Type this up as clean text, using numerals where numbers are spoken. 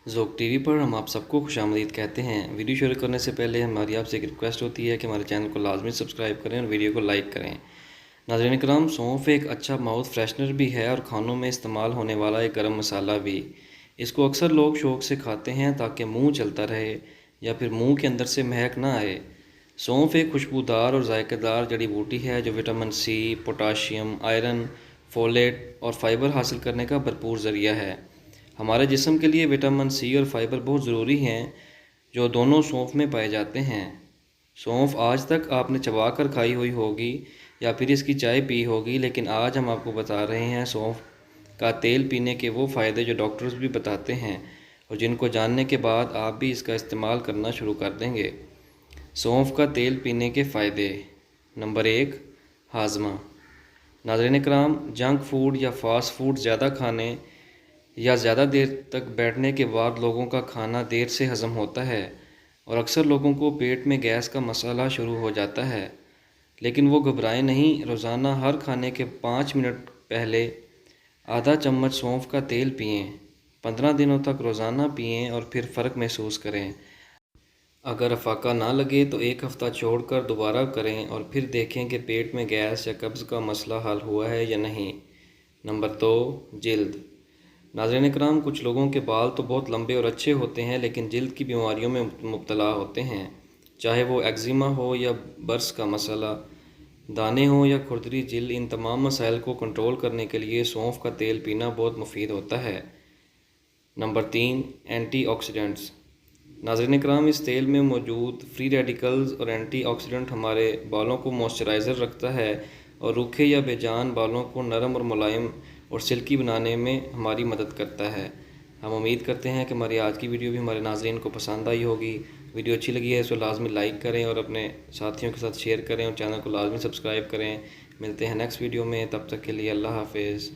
ज़ोक TV पर हम आप सबको खुशामदीद कहते हैं। वीडियो शुरू करने से पहले हमारी आपसे एक रिक्वेस्ट होती है कि हमारे चैनल को लाजमी सब्सक्राइब करें और वीडियो को लाइक करें। नाज़रीन इकराम, सौंफ एक अच्छा माउथ फ्रेशनर भी है और खानों में इस्तेमाल होने वाला एक गर्म मसाला भी। इसको अक्सर लोग शौक़ से खाते हैं ताकि मुंह चलता रहे या फिर मुंह के अंदर से महक ना आए। सौंफ एक खुशबूदार और जायकेदार जड़ी बूटी है जो vitamin C, potassium, iron, folate और फाइबर हासिल करने का भरपूर ज़रिया है। हमारे जिस्म के लिए विटामिन सी और फाइबर बहुत ज़रूरी हैं, जो दोनों सौंफ में पाए जाते हैं। सौंफ आज तक आपने चबा कर खाई हुई होगी या फिर इसकी चाय पी होगी, लेकिन आज हम आपको बता रहे हैं सौंफ का तेल पीने के वो फ़ायदे जो डॉक्टर्स भी बताते हैं और जिनको जानने के बाद आप भी इसका इस्तेमाल करना शुरू कर देंगे। सौंफ का तेल पीने के फ़ायदे। नंबर 1, हाजमा। नाज़रीन इकराम, जंक फूड या फास्ट फूड ज़्यादा खाने या ज़्यादा देर तक बैठने के बाद लोगों का खाना देर से हज़म होता है और अक्सर लोगों को पेट में गैस का मसला शुरू हो जाता है। लेकिन वो घबराएं नहीं, रोज़ाना हर खाने के 5 मिनट पहले आधा चम्मच सौंफ का तेल पिएं। 15 दिनों तक रोज़ाना पिएं और फिर फ़र्क महसूस करें। अगर अफाका ना लगे तो एक हफ़्ता छोड़कर दोबारा करें और फिर देखें कि पेट में गैस या कब्ज़ का मसला हल हुआ है या नहीं। नंबर 2, जिल्द। नाज़रीन इकराम, कुछ लोगों के बाल तो बहुत लंबे और अच्छे होते हैं लेकिन जिल्द की बीमारियों में मुब्तला होते हैं, चाहे वो एक्जिमा हो या बर्स का मसला, दाने हो या खुरदरी जिल्द। इन तमाम मसाइल को कंट्रोल करने के लिए सौंफ का तेल पीना बहुत मुफीद होता है। Number 3, antioxidants. नाज़रीन इकराम, इस तेल में मौजूद फ्री रेडिकल्स और एंटीऑक्सीडेंट हमारे बालों को मॉइस्चराइज़र रखता है और रूखे या बेजान बालों को नरम और मुलायम और सिल्की बनाने में हमारी मदद करता है। हम उम्मीद करते हैं कि हमारी आज की वीडियो भी हमारे नाज़रीन को पसंद आई होगी। वीडियो अच्छी लगी है तो लाजमी लाइक करें और अपने साथियों के साथ शेयर करें और चैनल को लाजमी सब्सक्राइब करें। मिलते हैं नेक्स्ट वीडियो में, तब तक के लिए अल्लाह हाफिज़।